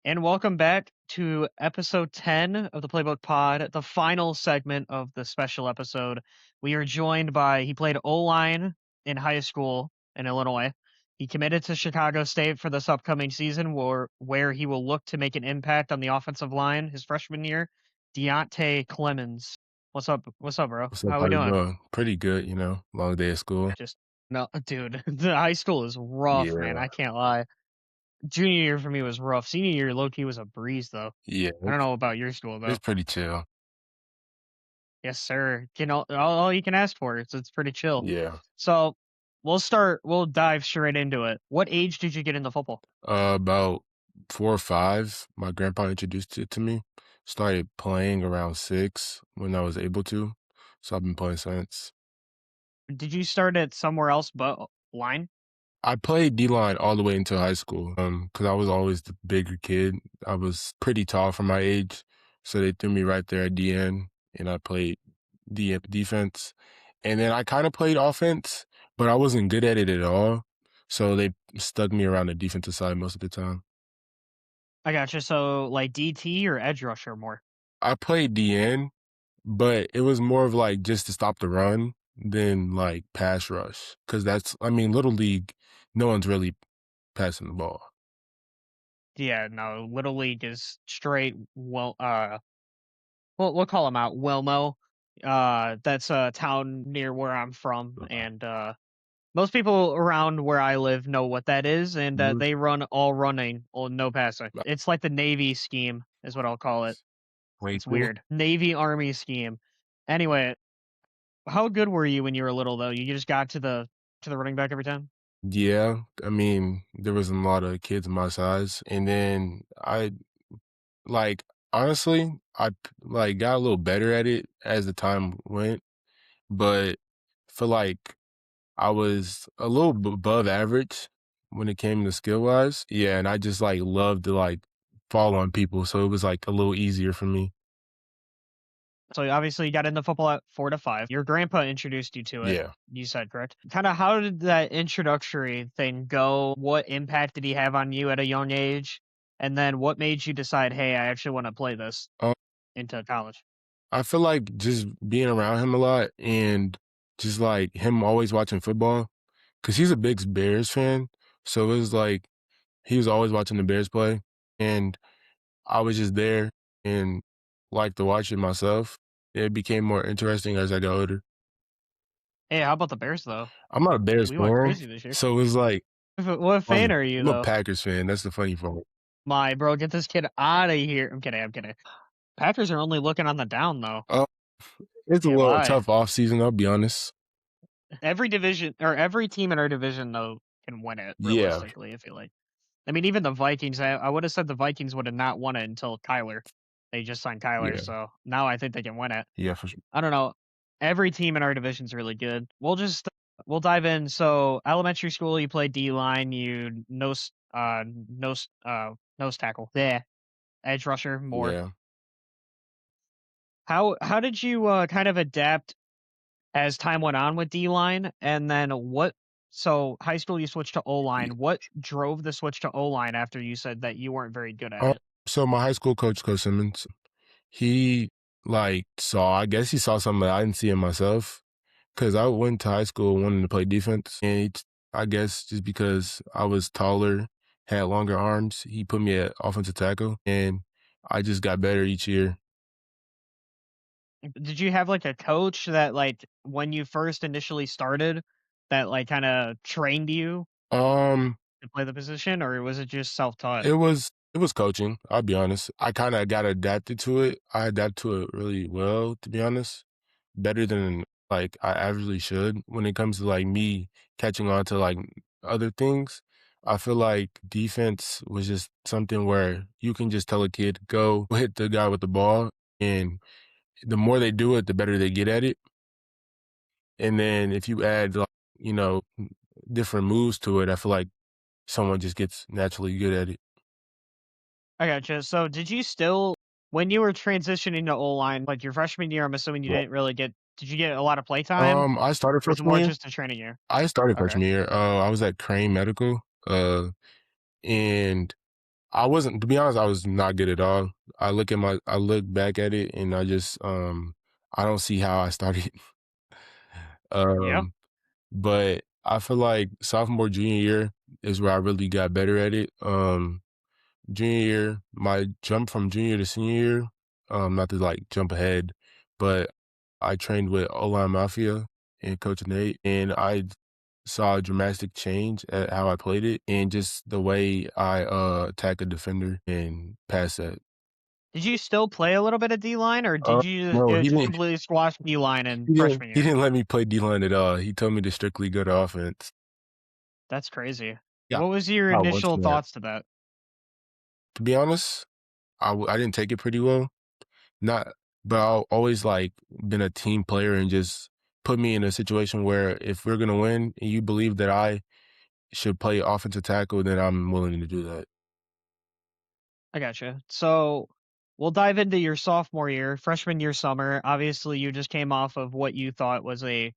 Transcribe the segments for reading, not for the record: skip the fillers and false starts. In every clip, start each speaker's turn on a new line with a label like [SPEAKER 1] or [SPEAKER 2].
[SPEAKER 1] And welcome back to episode 10 of the Playbook Pod, the final segment of the special episode. We are joined by, he played O-line in high school in Illinois. He committed to Chicago State for this upcoming season where he will look to make an impact on the offensive line his freshman year. Deonte Clemons. What's up? What's up, bro?
[SPEAKER 2] What's up?
[SPEAKER 1] How
[SPEAKER 2] How
[SPEAKER 1] we
[SPEAKER 2] you
[SPEAKER 1] doing?
[SPEAKER 2] doing? Pretty good, long day at school.
[SPEAKER 1] Just, no, dude, the high school is rough, man.
[SPEAKER 2] Yeah,
[SPEAKER 1] I can't lie. Junior year for me was rough. Senior year, low key was a breeze, though.
[SPEAKER 2] yeah,
[SPEAKER 1] I don't know about your school
[SPEAKER 2] it's
[SPEAKER 1] though.
[SPEAKER 2] pretty chill.
[SPEAKER 1] Yes, sir. All you can ask for. It's pretty chill.
[SPEAKER 2] Yeah.
[SPEAKER 1] So we'll dive straight into it. What age did you get into football?
[SPEAKER 2] About 4 or 5, my grandpa introduced it to me. Started playing around 6 when I was able to, so I've been playing since.
[SPEAKER 1] Did you start at somewhere else but line?
[SPEAKER 2] I played D-line all the way until high school, because I was always the bigger kid. I was pretty tall for my age, so they threw me right there at DN, and I played defense. And then I kind of played offense, but I wasn't good at it at all. So they stuck me around the defensive side most of the time.
[SPEAKER 1] I gotcha. So like DT or edge rusher more?
[SPEAKER 2] I played DN, but it was more of like just to stop the run than like pass rush. Cause Little League, no one's really passing the ball.
[SPEAKER 1] Yeah, no. Little League is straight. We'll call them out. Wilmo. That's a town near where I'm from, and most people around where I live know what that is, and
[SPEAKER 2] Mhm.
[SPEAKER 1] they run all running, or no passing. It's like the Navy scheme, is what I'll call it.
[SPEAKER 2] Way
[SPEAKER 1] It's
[SPEAKER 2] cool.
[SPEAKER 1] weird. Navy Army scheme. Anyway, how good were you when you were little though? You just got to the running back every time?
[SPEAKER 2] Yeah, there was a lot of kids my size, and then like, honestly, got a little better at it as the time went, but feel like I was a little above average when it came to skill-wise. Yeah, and I just, loved to, fall on people, so it was, a little easier for me.
[SPEAKER 1] So obviously you got into football at 4 to 5. Your grandpa introduced you to it.
[SPEAKER 2] Yeah.
[SPEAKER 1] You said correct. Kind of how did that introductory thing go? What impact did he have on you at a young age? And then what made you decide, hey, I actually want to play this
[SPEAKER 2] Um,
[SPEAKER 1] into college?
[SPEAKER 2] I feel like just being around him a lot and just, him always watching football, cause he's a big Bears fan, so it was like he was always watching the Bears play, and I was just there and liked to watch it myself. It became more interesting as I got older.
[SPEAKER 1] Hey, how about the Bears though?
[SPEAKER 2] I'm not a Bears
[SPEAKER 1] We went
[SPEAKER 2] fan,
[SPEAKER 1] crazy this year.
[SPEAKER 2] so it's like
[SPEAKER 1] What fan are you
[SPEAKER 2] I'm a
[SPEAKER 1] though?
[SPEAKER 2] Packers fan, that's the funny part.
[SPEAKER 1] My bro, get this kid out of here. I'm kidding. I'm kidding. Packers are only looking on the down though.
[SPEAKER 2] Uh, it's a
[SPEAKER 1] Can't
[SPEAKER 2] little
[SPEAKER 1] lie.
[SPEAKER 2] tough offseason, I'll be honest.
[SPEAKER 1] Every division or every team in our division though can win it
[SPEAKER 2] Yeah,
[SPEAKER 1] realistically. I feel like. I mean, even the Vikings. I would have said the Vikings would have not won it until Kyler. They just signed Kyler,
[SPEAKER 2] yeah,
[SPEAKER 1] so now I think they can win it.
[SPEAKER 2] yeah, for sure.
[SPEAKER 1] I don't know. Every team in our division's really good. We'll dive in. So elementary school, you played D line. You nose tackle. There, edge rusher more.
[SPEAKER 2] Yeah.
[SPEAKER 1] How did you kind of adapt as time went on with D line, and then what? So high school, you switched to O
[SPEAKER 2] Ye
[SPEAKER 1] line. What drove the switch to O line after you said that you weren't very good at
[SPEAKER 2] um,
[SPEAKER 1] it?
[SPEAKER 2] so my high school coach, Coach Simmons, he, I guess he saw something that I didn't see in myself. Cause I went to high school wanting to play defense, and I guess just because I was taller, had longer arms, he put me at offensive tackle, and I just got better each year.
[SPEAKER 1] Did you have like a coach that like when you first initially started that like kind of trained you
[SPEAKER 2] Um,
[SPEAKER 1] to play the position, or was it just self taught?
[SPEAKER 2] it was coaching, I'll be honest. I kinda got adapted to it. I adapted to it really well, to be honest. Better than, I averagely should when it comes to, me catching on to, other things. I feel like defense was just something where you can just tell a kid, "Go hit the guy with the ball," and the more they do it, the better they get at it. And then if you add, you know, different moves to it, I feel like someone just gets naturally good at it.
[SPEAKER 1] I gotcha. So did you still when you were transitioning to O line, like your freshman year, I'm assuming you
[SPEAKER 2] Yeah.
[SPEAKER 1] didn't really get did you get a lot of play time?
[SPEAKER 2] I started
[SPEAKER 1] Or was it
[SPEAKER 2] freshman
[SPEAKER 1] more
[SPEAKER 2] year.
[SPEAKER 1] just a training year?
[SPEAKER 2] I started
[SPEAKER 1] Okay.
[SPEAKER 2] freshman year. I was at Crane Medical, and I wasn't, to be honest, I was not good at all. I look back at it and I don't see how I started.
[SPEAKER 1] Yep.
[SPEAKER 2] Um, but I feel like sophomore, junior year is where I really got better at it. Junior year, my jump from junior to senior year, not to like jump ahead, but I trained with O-line Mafia and Coach Nate, and I saw a dramatic change at how I played it and just the way I attack a defender and pass that.
[SPEAKER 1] Did you still play a little bit of D-line, or
[SPEAKER 2] Uh,
[SPEAKER 1] did you
[SPEAKER 2] no,
[SPEAKER 1] just completely squash D-line in freshman
[SPEAKER 2] he
[SPEAKER 1] year?
[SPEAKER 2] didn't let me play D-line at all. He told me to strictly go to offense.
[SPEAKER 1] That's crazy.
[SPEAKER 2] Yeah,
[SPEAKER 1] What was your
[SPEAKER 2] not once
[SPEAKER 1] initial
[SPEAKER 2] in that.
[SPEAKER 1] thoughts to that?
[SPEAKER 2] To be honest, I didn't take it pretty well. Not but I've always, like, been a team player and just put me in a situation where if we're gonna win and you believe that I should play offensive tackle, then I'm willing to do that.
[SPEAKER 1] I gotcha. So we'll dive into your sophomore year, freshman year summer. Obviously, you just came off of what you thought was a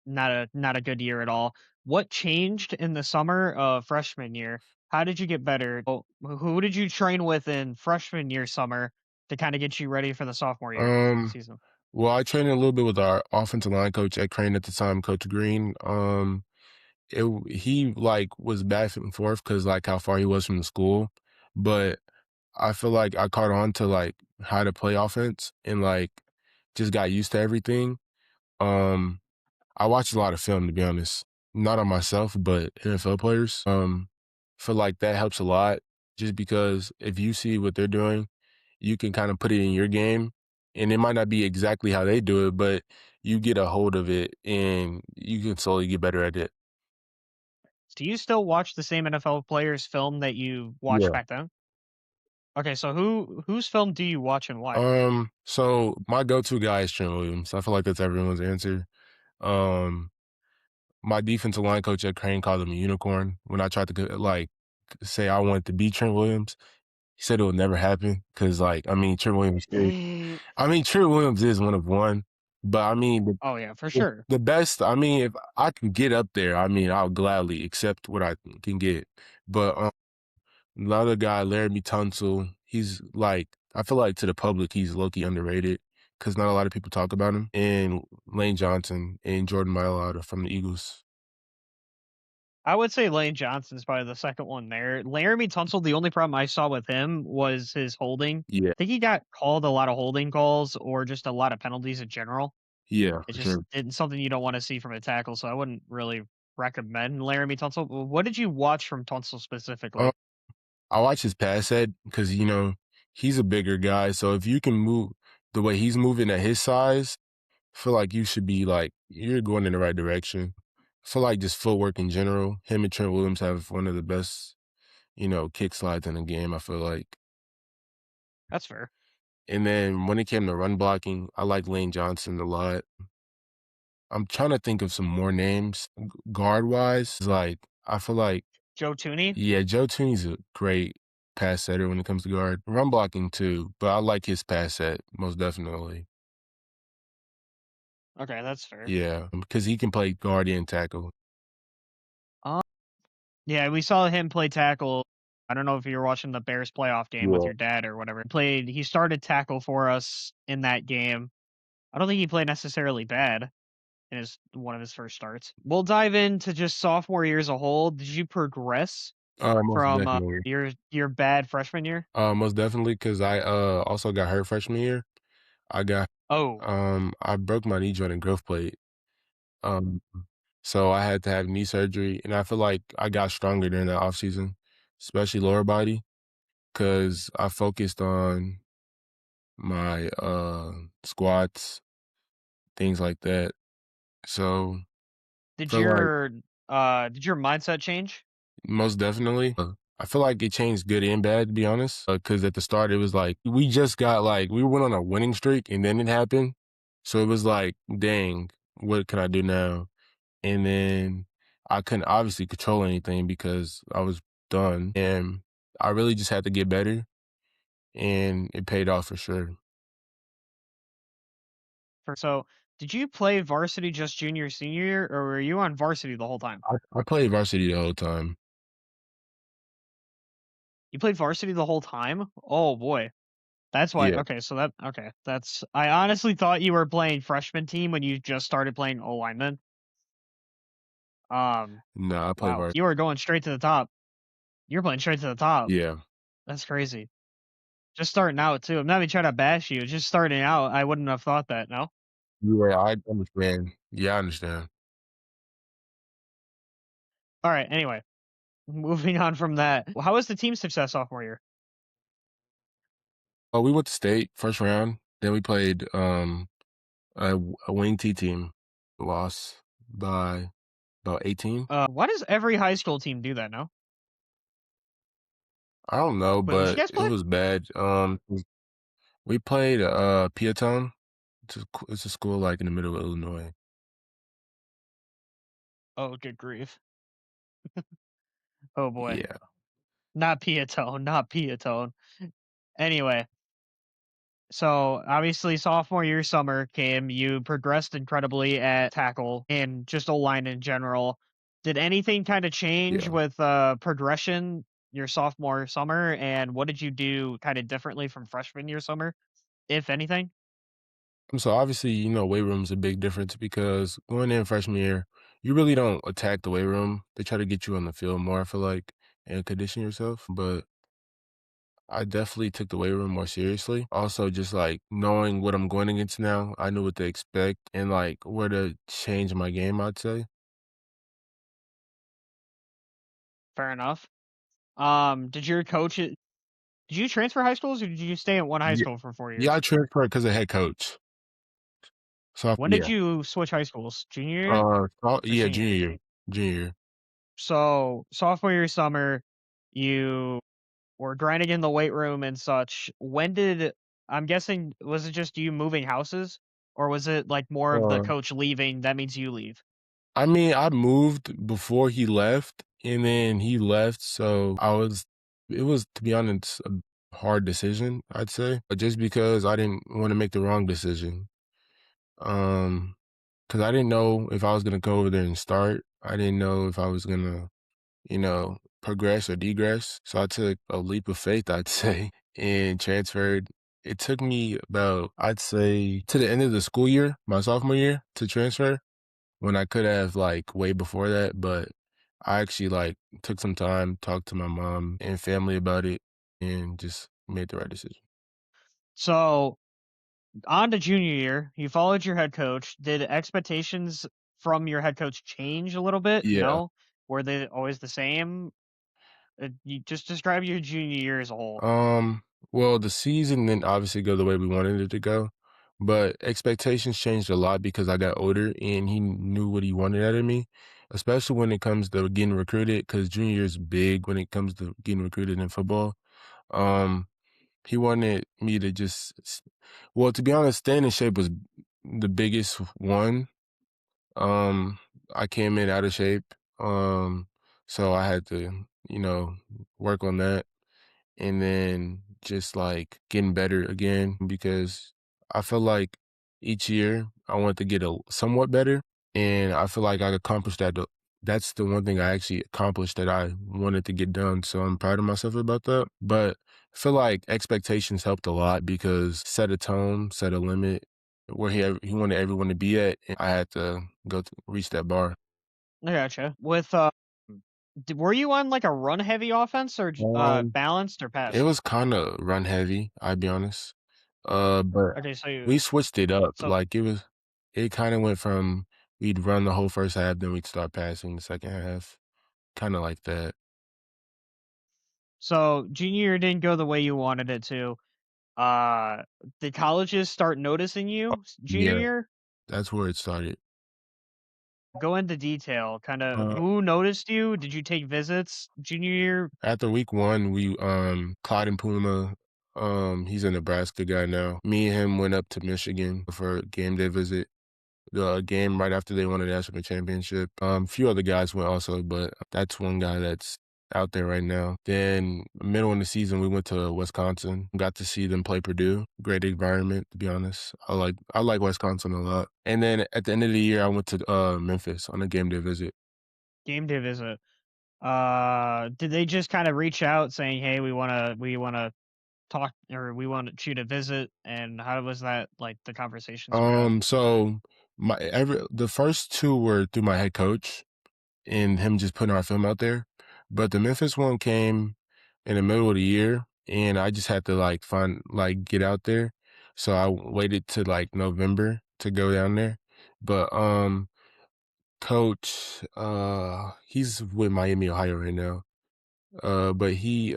[SPEAKER 1] not a good year at all. What changed in the summer of freshman year? How did you get better? Who did you train with in freshman year summer to kind of get you ready for the sophomore year
[SPEAKER 2] Um,
[SPEAKER 1] season?
[SPEAKER 2] well, I trained a little bit with our offensive line coach at Crane at the time, Coach Green. He, like, was back and forth because like, how far he was from the school, but I feel like I caught on to, like, how to play offense and, like, just got used to everything. Um I watch a lot of film, to be honest. Not on myself, but NFL players. Feel like that helps a lot just because if you see what they're doing, you can kind of put it in your game. And it might not be exactly how they do it, but you get a hold of it and you can slowly get better at it.
[SPEAKER 1] Do you still watch the same NFL players film that you watched
[SPEAKER 2] Yeah.
[SPEAKER 1] back then? Okay, so whose film do you watch and why?
[SPEAKER 2] So my go-to guy is Trent Williams. I feel like that's everyone's answer. Um, my defensive line coach at Crane called him a unicorn when I tried to like say I wanted to be Trent Williams. He said it would never happen because, like, I mean, Trent Williams is one of one, but I mean,
[SPEAKER 1] Oh yeah, for
[SPEAKER 2] the,
[SPEAKER 1] sure.
[SPEAKER 2] the best. I mean, if I can get up there, I mean, I'll gladly accept what I can get. But another guy, Laramie Tunsil, he's like, I feel like to the public, he's low key underrated because not a lot of people talk about him. And Lane Johnson and Jordan Mailata from the Eagles.
[SPEAKER 1] I would say Lane Johnson's probably the second one there. Laramie Tunsil, the only problem I saw with him was his holding.
[SPEAKER 2] Yeah,
[SPEAKER 1] I think he got called a lot of holding calls or just a lot of penalties in general.
[SPEAKER 2] yeah,
[SPEAKER 1] It's
[SPEAKER 2] for
[SPEAKER 1] just
[SPEAKER 2] sure.
[SPEAKER 1] it's something you don't want to see from a tackle, so I wouldn't really recommend Laramie Tunsil. What did you watch from Tunsil specifically?
[SPEAKER 2] I watch his pass set because, he's a bigger guy. So if you can move the way he's moving at his size, I feel like you should be like, you're going in the right direction. I feel like just footwork in general, him and Trent Williams have one of the best, kick slides in the game, I feel like.
[SPEAKER 1] That's fair.
[SPEAKER 2] And then when it came to run blocking, I like Lane Johnson a lot. I'm trying to think of some more names guard wise. Like, I feel like,
[SPEAKER 1] Joe Tooney?
[SPEAKER 2] yeah, Joe Tooney's a great pass setter when it comes to guard. Run blocking too, but I like his pass set most definitely.
[SPEAKER 1] Okay, that's fair.
[SPEAKER 2] Yeah, because he can play guard and tackle.
[SPEAKER 1] Um, yeah, we saw him play tackle. I don't know if you were watching the Bears playoff game with
[SPEAKER 2] Yeah.
[SPEAKER 1] your dad or whatever. He started tackle for us in that game. I don't think he played necessarily bad in his one of his first starts. We'll dive into just sophomore year as a whole. Did you progress
[SPEAKER 2] Most
[SPEAKER 1] from
[SPEAKER 2] definitely.
[SPEAKER 1] your bad freshman year?
[SPEAKER 2] Most definitely, because I also got hurt freshman year. I got
[SPEAKER 1] Oh,
[SPEAKER 2] I broke my knee joint and growth plate. Um, so I had to have knee surgery, and I feel like I got stronger during that off season, especially lower body, because I focused on my squats, things like that. So
[SPEAKER 1] did
[SPEAKER 2] feel like
[SPEAKER 1] your mindset change?
[SPEAKER 2] most definitely. I feel like it changed good and bad, to be honest. Because at the start, it was like we just got like we went on a winning streak, and then it happened. So it was like, dang, what can I do now? And then I couldn't obviously control anything because I was done, and I really just had to get better, and it paid off for sure.
[SPEAKER 1] So, did you play varsity just junior senior year, or were you on varsity the whole time?
[SPEAKER 2] I played varsity the whole time.
[SPEAKER 1] You played varsity the whole time? Oh boy. That's why
[SPEAKER 2] Yeah.
[SPEAKER 1] okay, so that okay, that's I honestly thought you were playing freshman team when you just started playing O lineman.
[SPEAKER 2] No, I play
[SPEAKER 1] Wow,
[SPEAKER 2] varsity.
[SPEAKER 1] you were going straight to the top. You're playing straight to the top.
[SPEAKER 2] Yeah.
[SPEAKER 1] That's crazy. Just starting out too. I'm not even trying to bash you. Just starting out, I wouldn't have thought that. No.
[SPEAKER 2] Yeah, I understand. Yeah, I understand.
[SPEAKER 1] All right. Anyway, moving on from that. How was the team success sophomore year?
[SPEAKER 2] Oh, we went to state first round. Then we played a wing T team. Lost by about 18.
[SPEAKER 1] Why does every high school team do that? No.
[SPEAKER 2] I don't know,
[SPEAKER 1] Wait, would you
[SPEAKER 2] but
[SPEAKER 1] guys
[SPEAKER 2] it
[SPEAKER 1] play?
[SPEAKER 2] was bad. We played Peatone. It's a school like in the middle of Illinois.
[SPEAKER 1] Oh, good grief. Oh boy.
[SPEAKER 2] Yeah.
[SPEAKER 1] Not Piatone. Not Piatone. Anyway, so obviously sophomore year summer came, you progressed incredibly at tackle and just O-line in general. Did anything kind of change
[SPEAKER 2] Yeah.
[SPEAKER 1] with progression your sophomore summer and what did you do kind of differently from freshman year summer, if anything?
[SPEAKER 2] So obviously, weight room's a big difference because going in freshman year, you really don't attack the weight room. They try to get you on the field more, I feel like, and condition yourself. But I definitely took the weight room more seriously. Also, just like knowing what I'm going against now, I knew what to expect and like where to change my game, I'd say.
[SPEAKER 1] Fair enough. Did your coach did you transfer high schools or did you stay at one high
[SPEAKER 2] Yeah,
[SPEAKER 1] school for 4
[SPEAKER 2] yeah, I
[SPEAKER 1] years?
[SPEAKER 2] transferred because of head coach. So
[SPEAKER 1] When did
[SPEAKER 2] yeah,
[SPEAKER 1] you switch high schools? Junior year or
[SPEAKER 2] yeah,
[SPEAKER 1] senior year?
[SPEAKER 2] junior year.
[SPEAKER 1] So sophomore year summer, you were grinding in the weight room and such. When did I'm guessing was it just you moving houses or was it like more of the
[SPEAKER 2] Uh,
[SPEAKER 1] coach leaving that means you leave?
[SPEAKER 2] I mean, I moved before he left, and then he left, so it was, to be honest, a hard decision, I'd say, but just because I didn't want to make the wrong decision. Because I didn't know if I was gonna go over there and start. I didn't know if I was gonna, progress or degress. So I took a leap of faith, I'd say, and transferred. It took me about, I'd say, to the end of the school year, my sophomore year, to transfer when I could have like way before that. But I actually like took some time, talked to my mom and family about it, and just made the right decision.
[SPEAKER 1] So on to junior year, you followed your head coach. Did expectations from your head coach change a little bit? You
[SPEAKER 2] Yeah.
[SPEAKER 1] know, were they always the same? You just describe your junior year as a whole.
[SPEAKER 2] Um, well, the season didn't obviously go the way we wanted it to go, but expectations changed a lot because I got older and he knew what he wanted out of me, especially when it comes to getting recruited, because junior year is big when it comes to getting recruited in football. Um, he wanted me to well, to be honest, staying in shape was the biggest one. Um, I came in out of shape, so I had to, work on that and then just like getting better again because I feel like each year I want to get a somewhat better, and I feel like I accomplished that. That's the one thing I actually accomplished that I wanted to get done. So I'm proud of myself about that. But I feel like expectations helped a lot because set a tone, set a limit where he wanted everyone to be at, and I had to go to reach that bar.
[SPEAKER 1] I gotcha. With were you on like a run heavy offense or
[SPEAKER 2] Um,
[SPEAKER 1] balanced or
[SPEAKER 2] it
[SPEAKER 1] pass?
[SPEAKER 2] was kind of run heavy, I'll be honest. But
[SPEAKER 1] Okay, so
[SPEAKER 2] we switched it up.
[SPEAKER 1] so
[SPEAKER 2] Like it kind of went from we'd run the whole first half, then we'd start passing the second half, kind of like that.
[SPEAKER 1] so junior year didn't go the way you wanted it to. Uh, did colleges start noticing you junior
[SPEAKER 2] Yeah,
[SPEAKER 1] year?
[SPEAKER 2] that's where it started.
[SPEAKER 1] Go into detail. Kind of
[SPEAKER 2] Uh,
[SPEAKER 1] who noticed you? Did you take visits junior year?
[SPEAKER 2] After week one, we Clyde and Puma, he's a Nebraska guy now. Me and him went up to Michigan for a game day visit. The game right after they won the national championship. A few other guys went also, but that's one guy that's out there right now. Then middle of the season, we went to Wisconsin. Got to see them play Purdue. Great environment, to be honest. I like Wisconsin a lot. And then at the end of the year, I went to Memphis on a game day visit.
[SPEAKER 1] Game day visit. Did they just kind of reach out saying, "Hey, we wanna talk or we want you to visit," and how was that like the conversations were at?
[SPEAKER 2] So the first two were through my head coach and him just putting our film out there. But the Memphis one came in the middle of the year, and I just had to get out there. So I waited to like November to go down there. But coach, he's with Miami, Ohio right now. But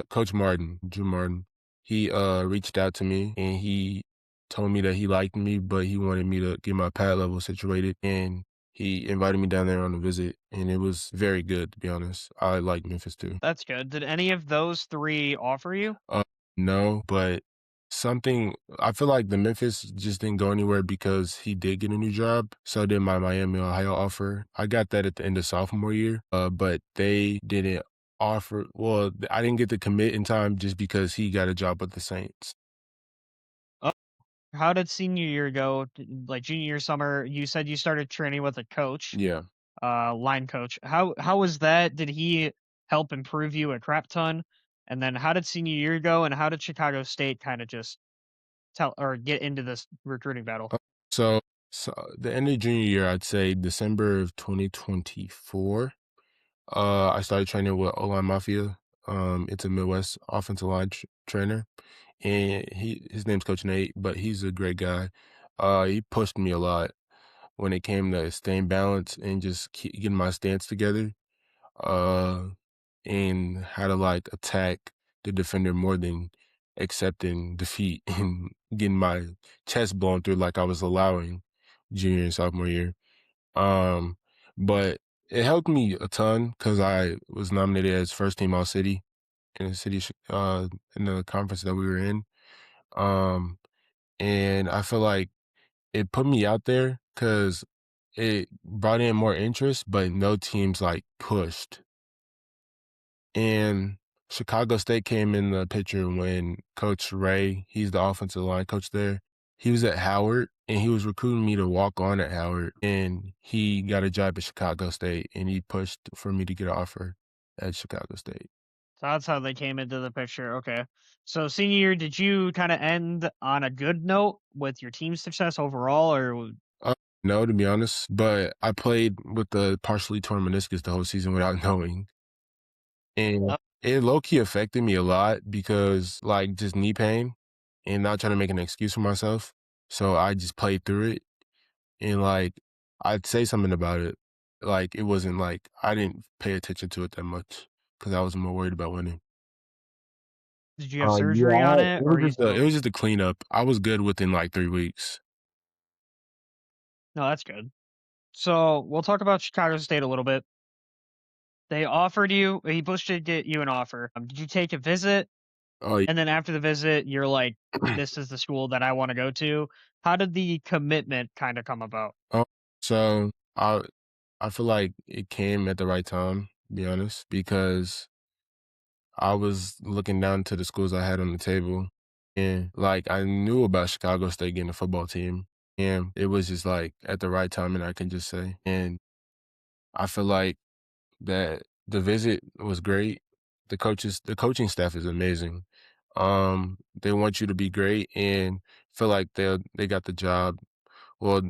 [SPEAKER 2] Coach Martin, Drew Martin, he reached out to me and he told me that he liked me, but he wanted me to get my pad level situated. And he invited me down there on a visit, and it was very good, to be honest. I like Memphis too.
[SPEAKER 1] That's good. Did any of those 3 offer you?
[SPEAKER 2] Uh, no, but something I feel like the Memphis just didn't go anywhere because he did get a new job. So did my Miami, Ohio offer. I got that at the end of sophomore year, but they didn't offer. Well, I didn't get to commit in time just because he got a job with the Saints.
[SPEAKER 1] Oh, how did senior year go? Like junior year, summer, you said you started training with a coach,
[SPEAKER 2] Yeah.
[SPEAKER 1] line coach. How was that? Did he help improve you a crap ton? And then how did senior year go? And how did Chicago State kind of just tell or get into this recruiting battle?
[SPEAKER 2] Uh, So, so the end of junior year, I'd say December of 2024. I started training with O-line Mafia. It's a Midwest offensive line trainer, and his name's Coach Nate, but he's a great guy. He pushed me a lot when it came to staying balanced and just getting my stance together, uh, and how to like attack the defender more than accepting defeat and getting my chest blown through like I was allowing junior and sophomore year. Um, but it helped me a ton because I was nominated as first team All City in the in the conference that we were in. Um, and I feel like it put me out there because it brought in more interest, but no teams like pushed. And Chicago State came in the picture when Coach Ray, he's the offensive line coach there. He was at Howard and he was recruiting me to walk on at Howard. And he got a job at Chicago State and he pushed for me to get an offer at Chicago State.
[SPEAKER 1] So that's how they came into the picture. Okay. So senior year, did you kind of end on a good note with your team success overall, or
[SPEAKER 2] Uh, no, to be honest, but I played with the partially torn meniscus the whole season without knowing. And it low key affected me a lot because like just knee pain and not trying to make an excuse for myself. So I just played through it and like I'd say something about it. Like it wasn't like I didn't pay attention to it that much because I was more worried about winning.
[SPEAKER 1] did you have
[SPEAKER 2] Yeah,
[SPEAKER 1] surgery on it, or are you
[SPEAKER 2] it
[SPEAKER 1] still?
[SPEAKER 2] was just a cleanup. I was good within like 3 weeks.
[SPEAKER 1] No, that's good. So we'll talk about Chicago State a little bit. They offered you, he pushed to get you an offer. Did you take a visit?
[SPEAKER 2] Oh,
[SPEAKER 1] And then after the visit, you're like,
[SPEAKER 2] yeah.
[SPEAKER 1] this is the school that I want to go to. How did the commitment kind of come about?
[SPEAKER 2] Um, so I feel like it came at the right time, to be honest, because I was looking down to the schools I had on the table, and like I knew about Chicago State getting a football team, and it was just like at the right time, and I can just say, and I feel like that the visit was great. The coaching staff is amazing. They want you to be great, and feel like they got the job. Well,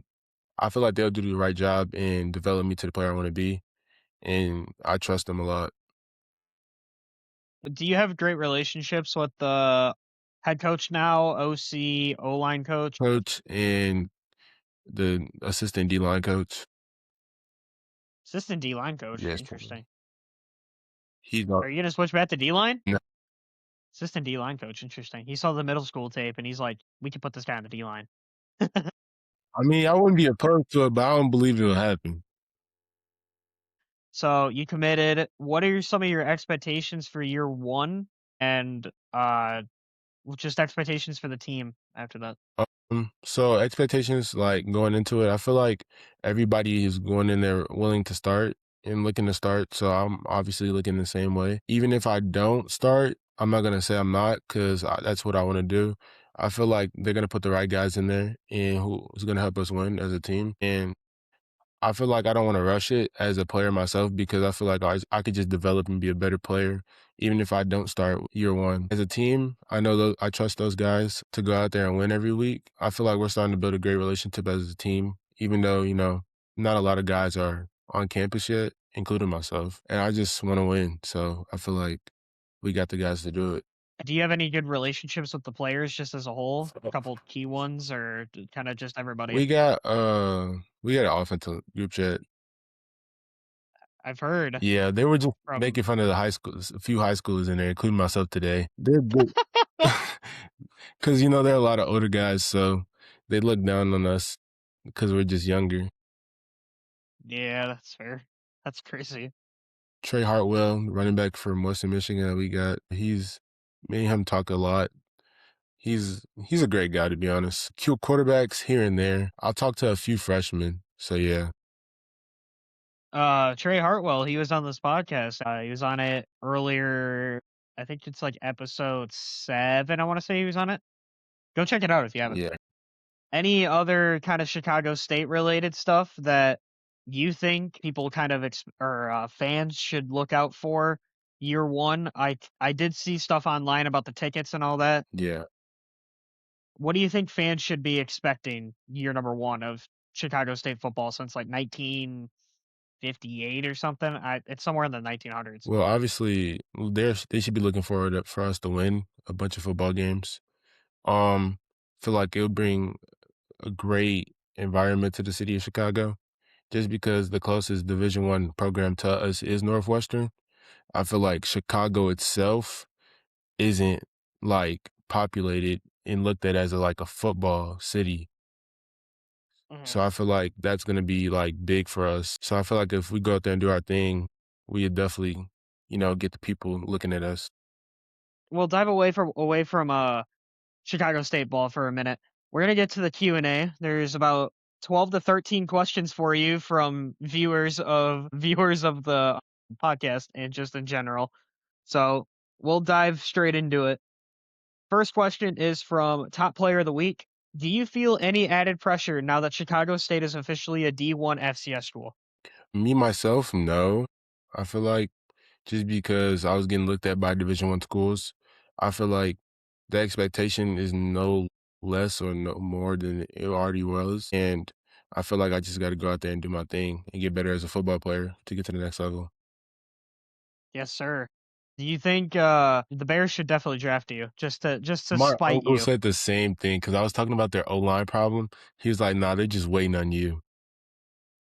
[SPEAKER 2] I feel like they'll do the right job and develop me to the player I want to be, and I trust them a lot.
[SPEAKER 1] Do you have great relationships with the head coach now, OC, O line coach,
[SPEAKER 2] Coach and the assistant D line coach.
[SPEAKER 1] assistant D line coach?
[SPEAKER 2] Yes,
[SPEAKER 1] Interesting.
[SPEAKER 2] he's not.
[SPEAKER 1] Are you gonna switch back to D line?
[SPEAKER 2] No,
[SPEAKER 1] Assistant D line coach. Interesting. He saw the middle school tape and he's like, we can put this guy on the D line.
[SPEAKER 2] I mean, I wouldn't be opposed to it, but I don't believe it'll happen.
[SPEAKER 1] So you committed. What are some of your expectations for year one, and just expectations for the team after that?
[SPEAKER 2] So expectations, like going into it, I feel like everybody is going in there willing to start and looking to start. So I'm obviously looking the same way. Even if I don't start, I'm not gonna say I'm not because that's what I want to do. I feel like they're gonna put the right guys in there and who's gonna help us win as a team. And I feel like I don't wanna rush it as a player myself because I feel like I could just develop and be a better player even if I don't start year 1. As a team, I know I trust those guys to go out there and win every week. I feel like we're starting to build a great relationship as a team, even though, not a lot of guys are on campus yet, including myself, and I just wanna win, so I feel like we got the guys to do it.
[SPEAKER 1] Do you have any good relationships with the players just as a whole? A
[SPEAKER 2] So
[SPEAKER 1] couple key ones or kind of just everybody?
[SPEAKER 2] we got an offensive group chat.
[SPEAKER 1] I've heard
[SPEAKER 2] Yeah, they were just
[SPEAKER 1] from
[SPEAKER 2] making fun of the high schools, a few high schoolers in there, including myself today. They're good. 'Cause, there are a lot of older guys, so they look down on us because 'cause we're just younger.
[SPEAKER 1] Yeah, that's fair. That's crazy.
[SPEAKER 2] Trey Hartwell, running back from Western Michigan that we got, me and him talk a lot. He's a great guy, to be honest. Cute quarterbacks here and there. I'll talk to a few freshmen, so yeah.
[SPEAKER 1] Trey Hartwell, he was on this podcast. He was on it earlier. I think it's like episode 7. I want to say he was on it. Go check it out if you haven't.
[SPEAKER 2] Yeah.
[SPEAKER 1] Any other kind of Chicago State related stuff that you think people kind of or fans should look out for year one? I did see stuff online about the tickets and all that.
[SPEAKER 2] Yeah.
[SPEAKER 1] What do you think fans should be expecting year number one of Chicago State football since like 1958 or something? It's somewhere in the 1900s.
[SPEAKER 2] Well, obviously, they should be looking forward for us to win a bunch of football games. Feel like it'll bring a great environment to the city of Chicago. Just because the closest Division I program to us is Northwestern, I feel like Chicago itself isn't like populated and looked at as like a football city.
[SPEAKER 1] Mhm.
[SPEAKER 2] So I feel like that's gonna be like big for us. So I feel like if we go out there and do our thing, we definitely, get the people looking at us.
[SPEAKER 1] We'll dive away from Chicago State ball for a minute. We're gonna get to the Q&A. There's about 12 to 13 questions for you from viewers of the podcast and just in general. So we'll dive straight into it. First question is from Top Player of the Week. Do you feel any added pressure now that Chicago State is officially a D1 FCS school?
[SPEAKER 2] Me myself, no. I feel like just because I was getting looked at by Division I schools, I feel like the expectation is no less or no more than it already was, and I feel like I just gotta go out there and do my thing and get better as a football player to get to the next level.
[SPEAKER 1] Yes, sir. Do you think the Bears should definitely draft you just to
[SPEAKER 2] My
[SPEAKER 1] spite
[SPEAKER 2] uncle
[SPEAKER 1] you?
[SPEAKER 2] said the same thing because I was talking about their O-line problem. He was like, "Nah, they're just waiting on you."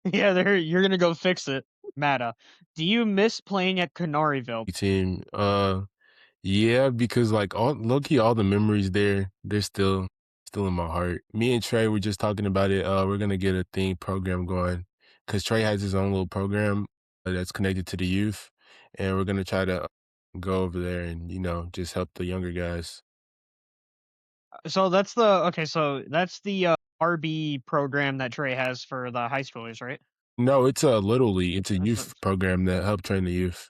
[SPEAKER 1] Yeah, you're gonna go fix it. Mata. Do you miss playing at Canaryville?
[SPEAKER 2] Team, yeah, because like all low key, all the memories there, they're still in my heart. Me and Trey were just talking about it. We're gonna get a theme program going because Trey has his own little program that's connected to the youth, and we're gonna try to go over there and just help the younger guys.
[SPEAKER 1] So that's the RB program that Trey has for the high schoolers, right?
[SPEAKER 2] No, it's a little league. It's a
[SPEAKER 1] That's
[SPEAKER 2] youth
[SPEAKER 1] what,
[SPEAKER 2] program that help train the youth.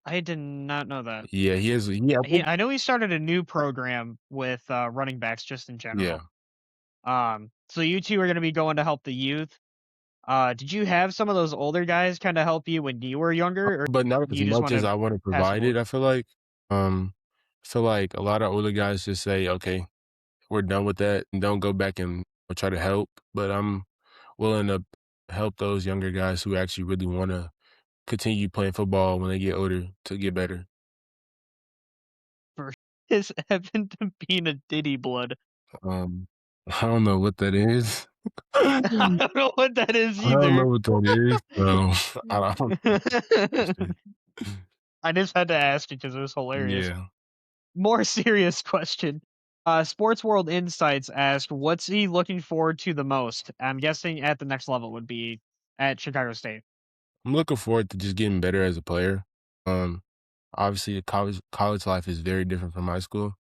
[SPEAKER 1] I did not know that.
[SPEAKER 2] Yeah, he has. Yeah, I think.
[SPEAKER 1] I know he started a new program with running backs just in
[SPEAKER 2] Yeah,
[SPEAKER 1] general. So you two are gonna be going to help the youth. Did you have some of those older guys kind of help you when you were younger, or
[SPEAKER 2] but not as
[SPEAKER 1] you just
[SPEAKER 2] much
[SPEAKER 1] want
[SPEAKER 2] as
[SPEAKER 1] to
[SPEAKER 2] I want to
[SPEAKER 1] pass
[SPEAKER 2] provide
[SPEAKER 1] along?
[SPEAKER 2] it. I feel like a lot of older guys just say, "Okay, we're done with that," and don't go back and try to help. But I'm willing to help those younger guys who actually really want to continue playing football when they get older to get better.
[SPEAKER 1] For his Evan to being a Diddy blood.
[SPEAKER 2] Um, I don't know what that is.
[SPEAKER 1] I don't know what that is
[SPEAKER 2] I don't know
[SPEAKER 1] either.
[SPEAKER 2] what that is. So I don't understand.
[SPEAKER 1] I just had to ask because it was hilarious.
[SPEAKER 2] Yeah.
[SPEAKER 1] More serious question. Sports World Insights asked, "What's he looking forward to the most?" I'm guessing at the next level would be at Chicago State.
[SPEAKER 2] I'm looking forward to just getting better as a player. Um, Obviously, college life is very different from high school,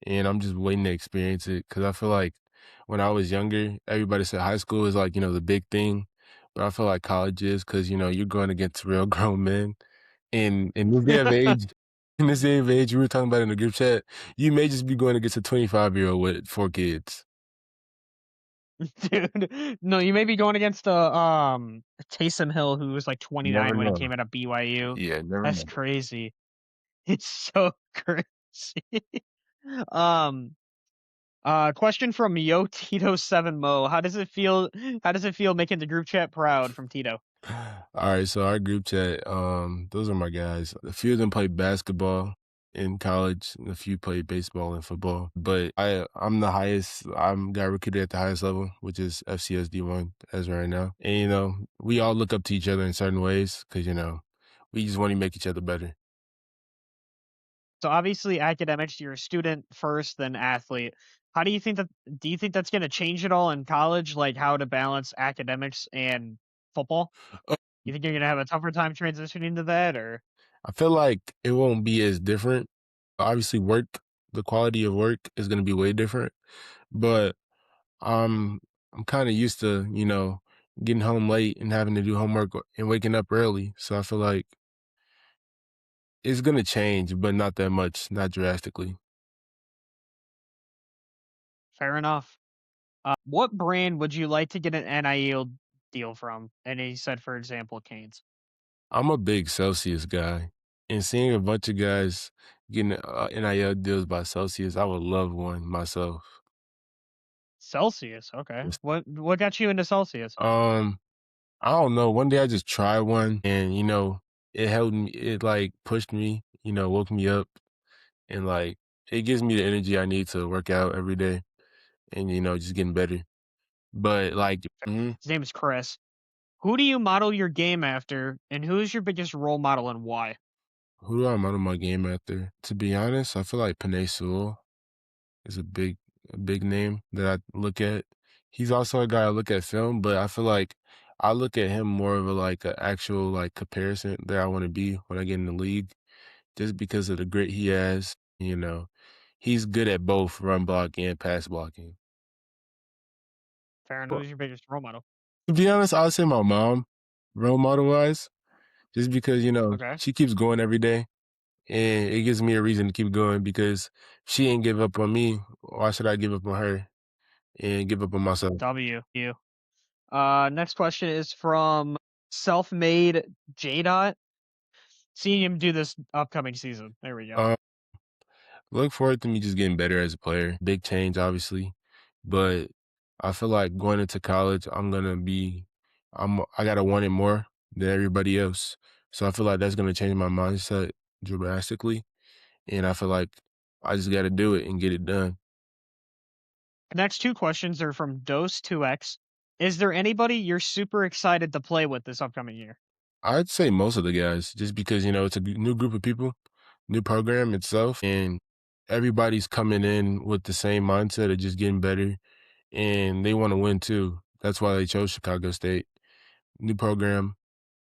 [SPEAKER 2] and I'm just waiting to experience it because I feel like when I was younger, everybody said high school is like the big thing, but I feel like college is because you're going against real grown men, and in this day of age, we were talking about in the group chat, you may just be going against a 25-year-old with 4 kids.
[SPEAKER 1] Dude, no, you may be going against Taysom Hill, who was like
[SPEAKER 2] You never
[SPEAKER 1] 29 when he
[SPEAKER 2] know.
[SPEAKER 1] came out of BYU.
[SPEAKER 2] Yeah, never
[SPEAKER 1] That's
[SPEAKER 2] know.
[SPEAKER 1] crazy. It's so crazy. Um, question from Yo Tito 7 Mo. How does it feel making the group chat proud from Tito?
[SPEAKER 2] Alright, so our group chat, those are my guys. A few of them play basketball in college, and a few play baseball and football. But I'm the highest. I'm got recruited at the highest level, which is FCS D1 as of right now. And we all look up to each other in certain ways because we just want to make each other better.
[SPEAKER 1] So obviously academics, you're a student first, then athlete. How do you think that's gonna change at all in college, like how to balance academics and football?
[SPEAKER 2] Uh,
[SPEAKER 1] You think you're gonna have a tougher time transitioning to that or
[SPEAKER 2] I feel like it won't be as different. Obviously, the quality of work is going to be way different, but I'm I'm kind of used to, getting home late and having to do homework and waking up early. So I feel like it's gonna change, but not that much, not drastically.
[SPEAKER 1] fair enough. What brand would you like to get an NIL deal from? And he said, for example, Canes.
[SPEAKER 2] I'm a big Celsius guy, and seeing a bunch of guys getting NIL deals by Celsius, I would love one myself.
[SPEAKER 1] Celsius, okay.
[SPEAKER 2] Yes.
[SPEAKER 1] What got you into Celsius?
[SPEAKER 2] Um, I don't know. One day I just tried one, and it helped me. It like pushed me, woke me up, and like it gives me the energy I need to work out every day, and just getting better. But like,
[SPEAKER 1] His name is Chris. Who do you model your game after, and who is your biggest role model and why?
[SPEAKER 2] who do I model my game after? To be honest, I feel like Panay Sewell is a big name that I look at. He's also a guy I look at film, but I feel like I look at him more of a like an actual like comparison that I want to be when I get in the league, just because of the grit he has. He's good at both run block and pass blocking.
[SPEAKER 1] Farron,
[SPEAKER 2] Well,
[SPEAKER 1] who's your biggest role model?
[SPEAKER 2] to be honest, I'll say my mom, role model wise, just because
[SPEAKER 1] Okay.
[SPEAKER 2] she keeps going every day, and it gives me a reason to keep going because she ain't give up on me. Why should I give up on her and give up on myself?
[SPEAKER 1] W. You. Next question is from self-made J Dot. Seeing him do this upcoming season. There we go.
[SPEAKER 2] Um, Look forward to me just getting better as a player. Big change, obviously, but I feel like going into college, I gotta want it more than everybody else. So I feel like that's gonna change my mindset drastically, and I feel like I just gotta do it and get it done.
[SPEAKER 1] The next two questions are from Dose2X. Is there anybody you're super excited to play with this upcoming year?
[SPEAKER 2] I'd say most of the guys, just because it's a new group of people, new program itself, and everybody's coming in with the same mindset of just getting better, and they want to win too. That's why they chose Chicago State. New program.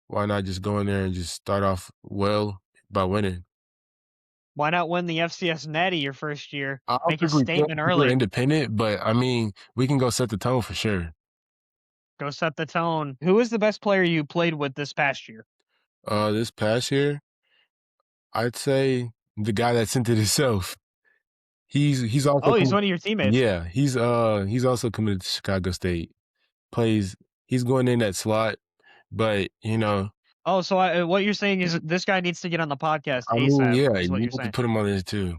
[SPEAKER 2] Why not just go in there and just start off well by winning?
[SPEAKER 1] Why not win the FCS Natty your first year?
[SPEAKER 2] I don't
[SPEAKER 1] Make a
[SPEAKER 2] think we can
[SPEAKER 1] statement
[SPEAKER 2] because we're
[SPEAKER 1] early.
[SPEAKER 2] independent, but I mean, we can go set the tone for sure.
[SPEAKER 1] Go set the tone. Who is the best player you played with this past year?
[SPEAKER 2] This past year, I'd say the guy that sent it himself. He's also
[SPEAKER 1] Oh, he's one of your teammates.
[SPEAKER 2] yeah, he's also committed to Chicago State. Plays He's going in that slot, but
[SPEAKER 1] Oh, so what you're saying is this guy needs to get on the podcast
[SPEAKER 2] I mean,
[SPEAKER 1] ASAP,
[SPEAKER 2] yeah,
[SPEAKER 1] is what
[SPEAKER 2] you
[SPEAKER 1] you're
[SPEAKER 2] need to
[SPEAKER 1] saying.
[SPEAKER 2] put him on this too.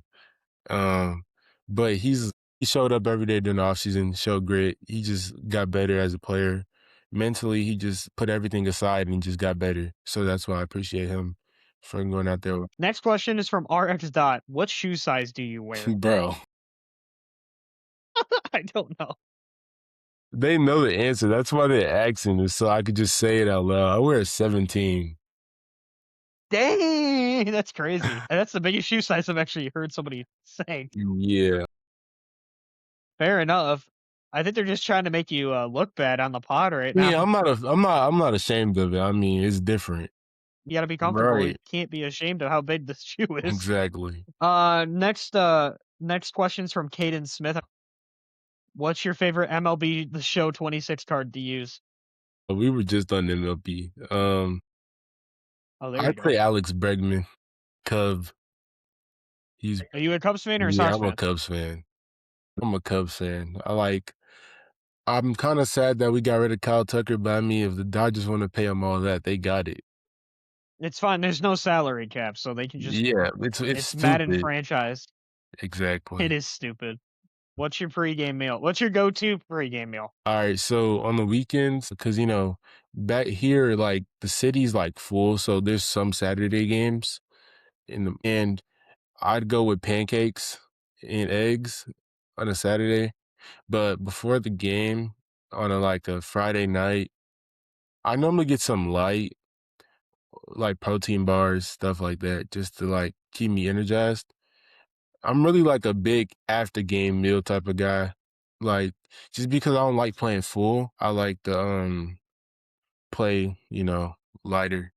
[SPEAKER 2] But he showed up every day during the offseason, showed grit. He just got better as a player. Mentally, he just put everything aside and just got better. So that's why I appreciate him for going out there.
[SPEAKER 1] Next question is from RX Dot. What shoe size do you wear?
[SPEAKER 2] Bro,
[SPEAKER 1] I don't know.
[SPEAKER 2] they know the answer. That's why they're asking this, so I could just say it out loud. I wear a 17.
[SPEAKER 1] Dang, that's crazy. And that's the biggest shoe size I've actually heard somebody say.
[SPEAKER 2] Yeah.
[SPEAKER 1] Fair enough. I think they're just trying to make you look bad on the pod right
[SPEAKER 2] Yeah,
[SPEAKER 1] now.
[SPEAKER 2] I'm not ashamed of it. I mean, it's different.
[SPEAKER 1] You got to be comfortable. You
[SPEAKER 2] Right.
[SPEAKER 1] can't be ashamed of how big this shoe is.
[SPEAKER 2] Exactly.
[SPEAKER 1] Next question's from Caden Smith. What's your favorite MLB The Show 26 card to use?
[SPEAKER 2] We were just on MLB.
[SPEAKER 1] Oh, there you
[SPEAKER 2] I'd
[SPEAKER 1] go.
[SPEAKER 2] say Alex Bregman, Cub. He's
[SPEAKER 1] Are you a Cubs fan or a
[SPEAKER 2] Yeah,
[SPEAKER 1] Sox
[SPEAKER 2] I'm a
[SPEAKER 1] fan?
[SPEAKER 2] Cubs fan. I'm a Cubs fan. I'm kinda sad that we got rid of Kyle Tucker, but I mean, if the Dodgers wanna pay him all that, they got it.
[SPEAKER 1] It's fine. There's no salary cap, so they can just.
[SPEAKER 2] Yeah, it's
[SPEAKER 1] It's Madden
[SPEAKER 2] stupid.
[SPEAKER 1] franchise. It
[SPEAKER 2] Exactly.
[SPEAKER 1] is stupid. What's your pregame meal? What's your go-to pregame meal?
[SPEAKER 2] Alright, so on the weekends, because back here, like, the city's, like, full, so there's some Saturday games and I'd go with pancakes and eggs on a Saturday, but before the game on a Friday night, I normally get some light, like protein bars, stuff like that, just to, like, keep me energized. I'm really, like, a big after game meal type of guy. Like, just because I don't like playing full, I like to, play, lighter.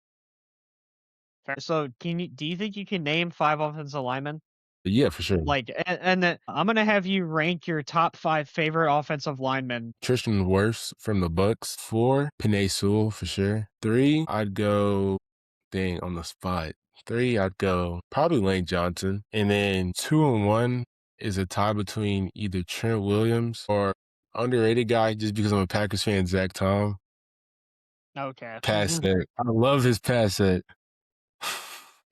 [SPEAKER 1] Fair. So, do you think you can name 5 offensive linemen?
[SPEAKER 2] But yeah, for sure.
[SPEAKER 1] Like, and then I'm gonna have you rank your top 5 favorite offensive linemen.
[SPEAKER 2] Tristan Wirfs from the Bucks. 4, Penei Sewell for sure. 3, I'd go dang, on the spot. 3, I'd go probably Lane Johnson. And then 2 and 1 is a tie between either Trent Williams or underrated guy just because I'm a Packers fan, Zach Tom.
[SPEAKER 1] Okay.
[SPEAKER 2] Pass set. I love his pass set.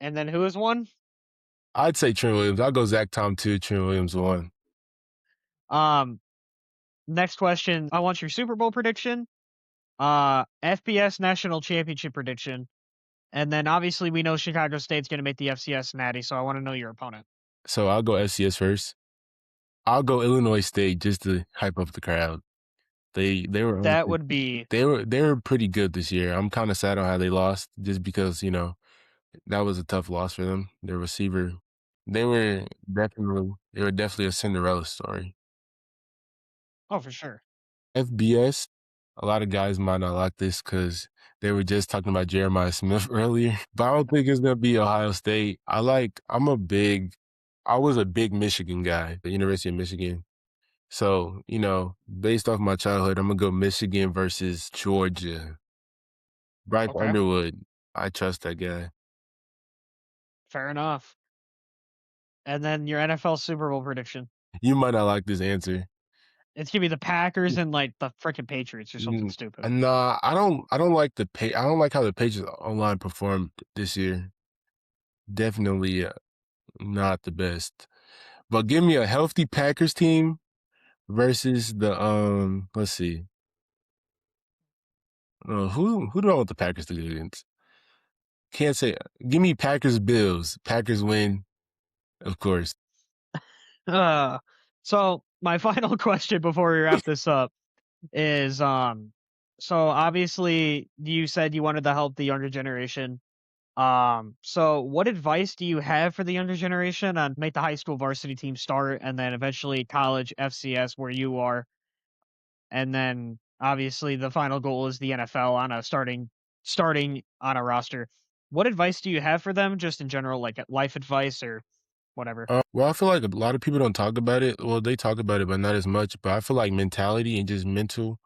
[SPEAKER 1] And then who is 1?
[SPEAKER 2] I'd say Trent Williams. I'll go Zach Tom 2, Trent Williams 1.
[SPEAKER 1] Um, Next question. I want your Super Bowl prediction, FBS National Championship prediction, and then obviously we know Chicago State's gonna make the FCS Natty, so I wanna know your opponent.
[SPEAKER 2] So I'll go FCS first. I'll go Illinois State just to hype up the crowd. They were
[SPEAKER 1] That would be
[SPEAKER 2] they were pretty good this year. I'm kinda sad on how they lost just because, that was a tough loss for them. Their receiver they were definitely a Cinderella story.
[SPEAKER 1] oh, for sure.
[SPEAKER 2] FBS, a lot of guys might not like this because they were just talking about Jeremiah Smith earlier, but I don't think it's gonna be Ohio State. I was a big Michigan guy, the University of Michigan. So, based off my childhood, I'm gonna go Michigan versus Georgia. Bryce
[SPEAKER 1] Okay,
[SPEAKER 2] Underwood, I trust that guy.
[SPEAKER 1] fair enough. And then your NFL Super Bowl prediction.
[SPEAKER 2] You might not like this answer.
[SPEAKER 1] It's gonna be the Packers and, like, the frickin' Patriots or something
[SPEAKER 2] Mm,
[SPEAKER 1] stupid.
[SPEAKER 2] nah, I don't like how the Patriots online performed this year. Definitely not the best. But give me a healthy Packers team versus the let's see. Who do I want the Packers to go against? Can't say. Give me Packers Bills. Packers win, of course.
[SPEAKER 1] Uh, so my final question before we wrap this up is, so obviously you said you wanted to help the younger generation. So what advice do you have for the younger generation on make the high school varsity team start and then eventually college FCS where you are? And then obviously the final goal is the NFL on a starting on a roster. What advice do you have for them just in general, like life advice or whatever?
[SPEAKER 2] Well, I feel like a lot of people don't talk about it. Well, they talk about it, but not as much. But I feel like mentality and just mental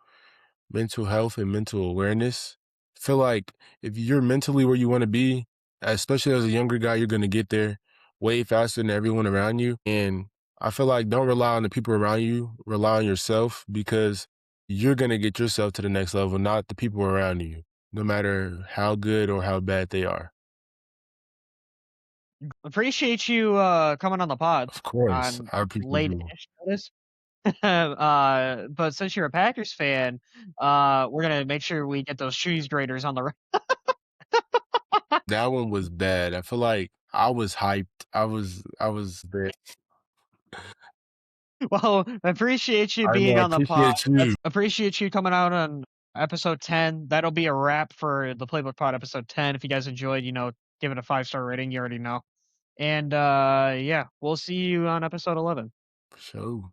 [SPEAKER 2] health and mental awareness. I feel like if you're mentally where you want to be, especially as a younger guy, you're going to get there way faster than everyone around you. And I feel like don't rely on the people around you, rely on yourself because you're going to get yourself to the next level, not the people around you, no matter how good or how bad they are.
[SPEAKER 1] Appreciate you coming on the pod
[SPEAKER 2] Of course,
[SPEAKER 1] on
[SPEAKER 2] I appreciate
[SPEAKER 1] late
[SPEAKER 2] you.
[SPEAKER 1] notice. But since you're a Packers fan, we're gonna make sure we get those cheese graters on the.
[SPEAKER 2] That one was bad. I feel like I was hyped. I was there.
[SPEAKER 1] Well, appreciate you
[SPEAKER 2] I know,
[SPEAKER 1] being
[SPEAKER 2] I
[SPEAKER 1] on the pod.
[SPEAKER 2] appreciate you.
[SPEAKER 1] Appreciate you coming out on episode 10. That'll be a wrap for the Playbook Pod episode 10. If you guys enjoyed, give it a 5-star rating. You already know. And yeah, we'll see you on episode 11.
[SPEAKER 2] For sure.